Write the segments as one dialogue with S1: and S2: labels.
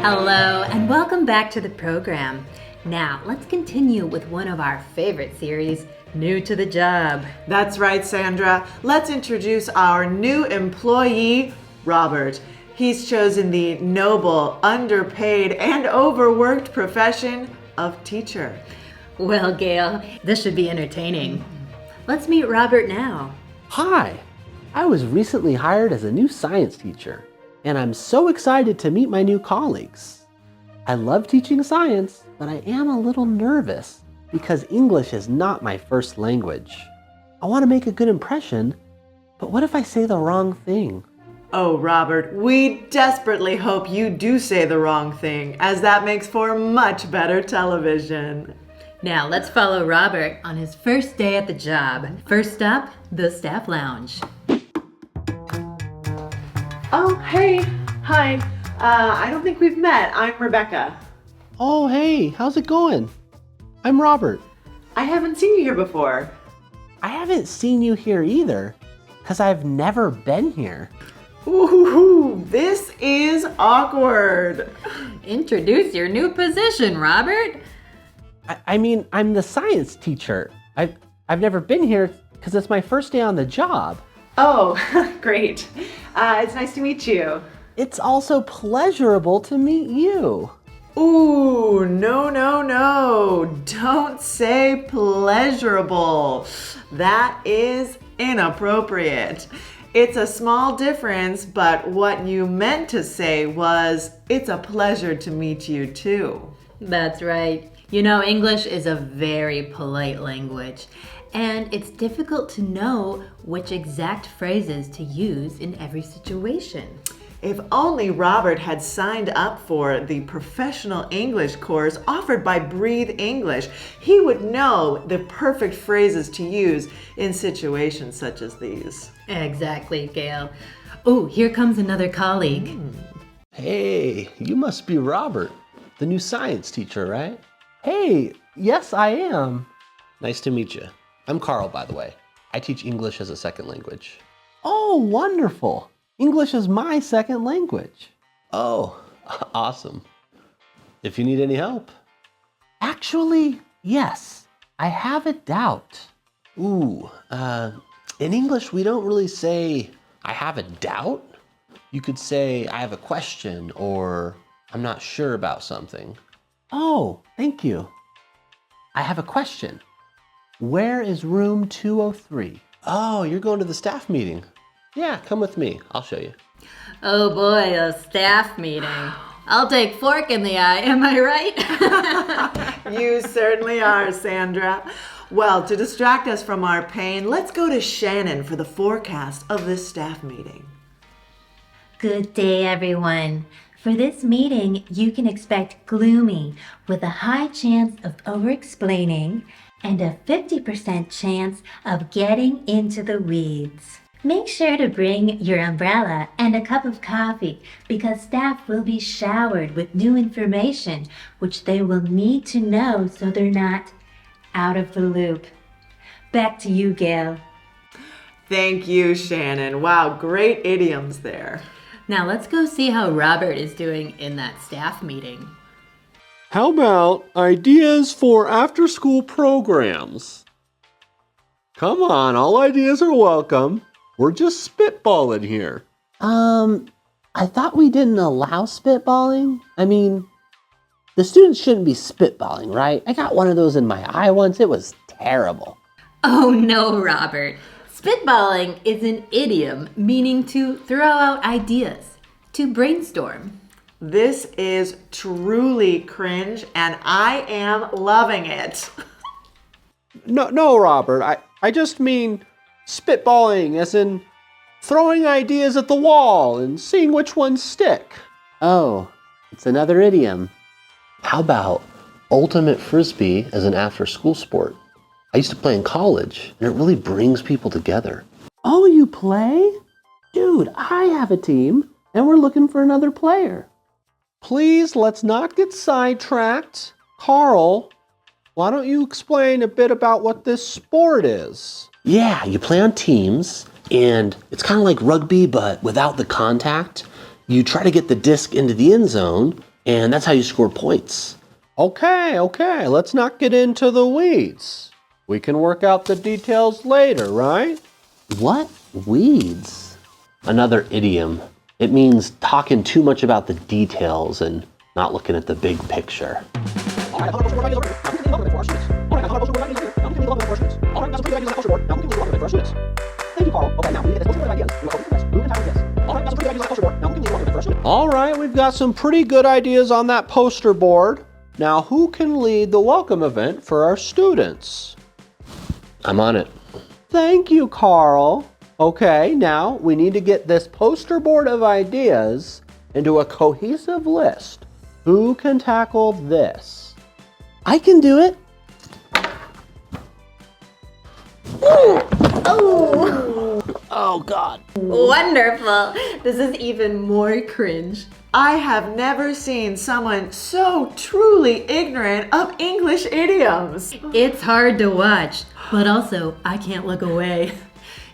S1: Hello, and welcome back to the program. Now, let's continue with one of our favorite series, New to the Job.
S2: That's right, Sandra. Let's introduce our new employee, Robert. He's chosen the noble, underpaid, and overworked profession of teacher.
S1: Well, Gail, this should be entertaining. Let's meet Robert now.
S3: Hi, I was recently hired as a new science teacher, and I'm so excited to meet my new colleagues. I love teaching science, but I am a little nervous because English is not my first language. I want to make a good impression, but what if I say the wrong thing?
S2: Oh, Robert, we desperately hope you do say the wrong thing, as that makes for much better television.
S1: Now, let's follow Robert on his first day at the job. First stop, the staff lounge.
S2: Oh, hey. Hi. I don't think we've met. I'm Rebecca.
S3: Oh, hey, how's it going? I'm Robert.
S2: I haven't seen you here before.
S3: I haven't seen you here either, because I've never been here.
S2: Ooh, this is awkward.
S1: Introduce your new position, Robert.
S3: I mean, I'm the science teacher. I've never been here because it's my first day on the job.
S2: Oh, great. It's nice to meet you.
S3: It's also pleasurable to meet you.
S2: Ooh, no. Don't say pleasurable. That is inappropriate. It's a small difference, but what you meant to say was, it's a pleasure to meet you too.
S1: That's right. You know, English is a very polite language, and it's difficult to know which exact phrases to use in every situation.
S2: If only Robert had signed up for the professional English course offered by Breathe English, he would know the perfect phrases to use in situations such as these.
S1: Exactly, Gail. Oh, here comes another colleague.
S3: Hey, you must be Robert, the new science teacher, right? Hey, yes, I am. Nice to meet you. I'm Carl, by the way. I teach English as a second language. Oh, wonderful. English is my second language. Oh, awesome. If you need any help. Actually, yes. I have a doubt. Ooh, in English, we don't really say, I have a doubt. You could say, I have a question, or I'm not sure about something. Oh, thank you. I have a question. Where is room 203? Oh, you're going to the staff meeting. Yeah, come with me. I'll show you.
S1: Oh boy, a staff meeting. I'll take fork in the eye, am I right?
S2: You certainly are, Sandra. Well, to distract us from our pain, let's go to Shannon for the forecast of this staff meeting.
S4: Good day, everyone. For this meeting, you can expect gloomy with a high chance of over-explaining and a 50% chance of getting into the weeds. Make sure to bring your umbrella and a cup of coffee because staff will be showered with new information which they will need to know so they're not out of the loop. Back to you, Gail.
S2: Thank you, Shannon. Wow, great idioms there.
S1: Now let's go see how Robert is doing in that staff meeting.
S5: How about ideas for after-school programs? Come on, all ideas are welcome. We're just spitballing here.
S3: I thought we didn't allow spitballing. I mean, the students shouldn't be spitballing, right? I got one of those in my eye once. It was terrible.
S1: Oh no, Robert. Spitballing is an idiom meaning to throw out ideas, to brainstorm.
S2: This is truly cringe, and I am loving it.
S5: No, Robert. I just mean spitballing, as in throwing ideas at the wall and seeing which ones stick.
S3: Oh, it's another idiom. How about ultimate frisbee as an after-school sport? I used to play in college, and it really brings people together. Oh, you play? Dude, I have a team, and we're looking for another player.
S5: Please, let's not get sidetracked. Carl, why don't you explain a bit about what this sport is?
S3: Yeah, you play on teams, and it's kind of like rugby, but without the contact. You try to get the disc into the end zone, And that's how you score points.
S5: Okay, let's not get into the weeds. We can work out the details later, right?
S3: What? Weeds? Another idiom. It means talking too much about the details and not looking at the big picture.
S5: All right, we've got some pretty good ideas on that poster board. Now, who can lead the welcome event for our students?
S3: I'm on it.
S5: Thank you, Carl. Okay, now we need to get this poster board of ideas into a cohesive list. Who can tackle this?
S3: I can do it. Oh, God.
S1: Wonderful. This is even more cringe.
S2: I have never seen someone so truly ignorant of English idioms.
S1: It's hard to watch, but also I can't look away.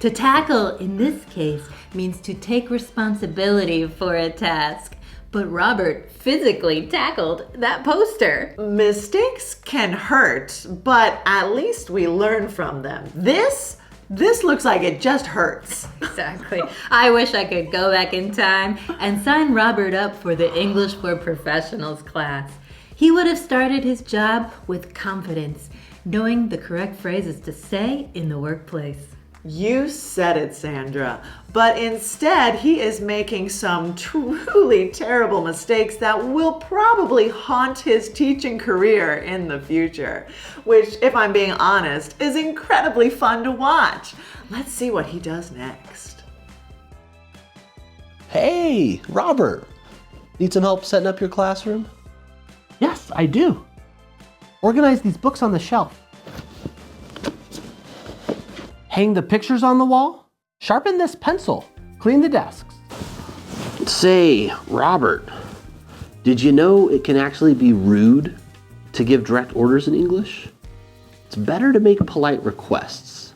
S1: To tackle in this case means to take responsibility for a task. But Robert physically tackled that poster.
S2: Mistakes can hurt, but at least we learn from them. This looks like it just hurts.
S1: Exactly. I wish I could go back in time and sign Robert up for the English for Professionals class. He would have started his job with confidence, knowing the correct phrases to say in the workplace.
S2: You said it, Sandra. But instead, he is making some truly terrible mistakes that will probably haunt his teaching career in the future, which, if I'm being honest, is incredibly fun to watch. Let's see what he does next.
S3: Hey, Robert. Need some help setting up your classroom?
S6: Yes, I do. Organize these books on the shelf. Hang the pictures on the wall. Sharpen this pencil. Clean the desks.
S3: Say, Robert, did you know it can actually be rude to give direct orders in English? It's better to make polite requests.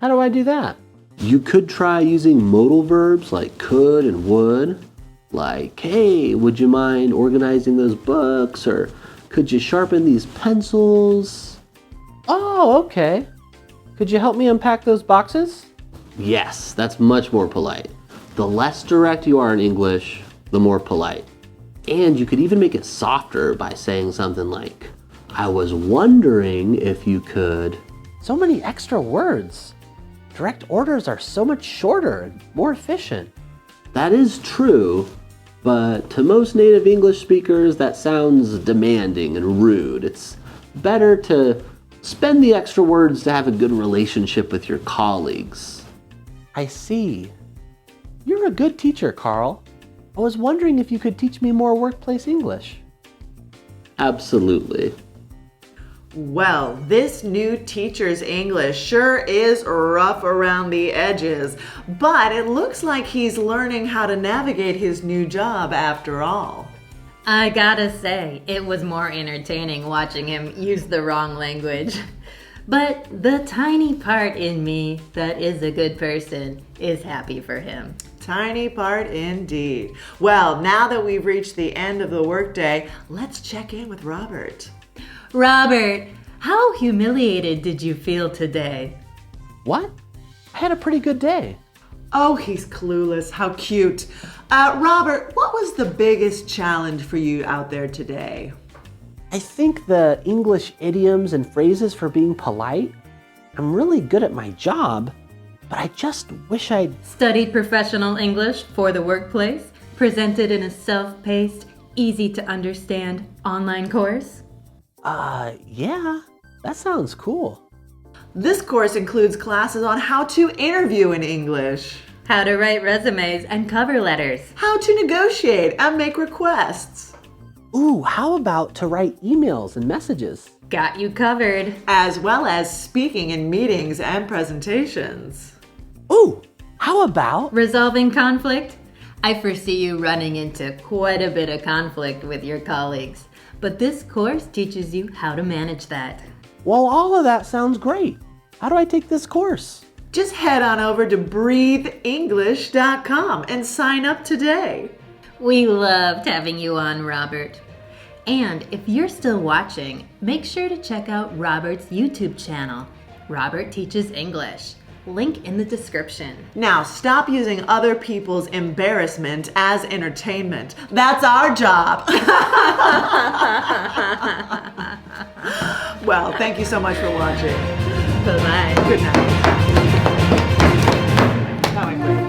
S6: How do I do that?
S3: You could try using modal verbs like could and would. Like, hey, would you mind organizing those books? Or could you sharpen these pencils?
S6: Oh, okay. Could you help me unpack those boxes?
S3: Yes, that's much more polite. The less direct you are in English, the more polite. And you could even make it softer by saying something like, I was wondering if you could.
S6: So many extra words. Direct orders are so much shorter and more efficient.
S3: That is true, but to most native English speakers, that sounds demanding and rude. It's better to spend the extra words to have a good relationship with your colleagues.
S6: I see. You're a good teacher, Carl. I was wondering if you could teach me more workplace English.
S3: Absolutely.
S2: Well, this new teacher's English sure is rough around the edges, but it looks like he's learning how to navigate his new job after all.
S1: I gotta say, it was more entertaining watching him use the wrong language. But the tiny part in me that is a good person is happy for him.
S2: Tiny part indeed. Well, now that we've reached the end of the workday, let's check in with Robert.
S1: Robert, how humiliated did you feel today?
S6: What? I had a pretty good day.
S2: Oh, he's clueless. How cute. Robert, what was the biggest challenge for you out there today?
S6: I think the English idioms and phrases for being polite. I'm really good at my job, but I just wish I'd...
S1: Studied professional English for the workplace, presented in a self-paced, easy to understand online course?
S6: Yeah, that sounds cool.
S2: This course includes classes on how to interview in English,
S1: How to write resumes and cover letters.
S2: how to negotiate and make requests,
S6: Ooh, how about to write emails and messages?
S1: Got you covered.
S2: as well as speaking in meetings and presentations.
S6: Ooh, how about...
S1: Resolving conflict? I foresee you running into quite a bit of conflict with your colleagues, but this course teaches you how to manage that.
S6: Well, all of that sounds great. How do I take this course?
S2: Just head on over to breatheenglish.com and sign up today.
S1: We loved having you on, Robert. And if you're still watching, make sure to check out Robert's YouTube channel, Robert Teaches English. Link in the description.
S2: Now stop using other people's embarrassment as entertainment. That's our job. Well, thank you so much for watching.
S1: Bye-bye.
S2: Good night. Now I quit.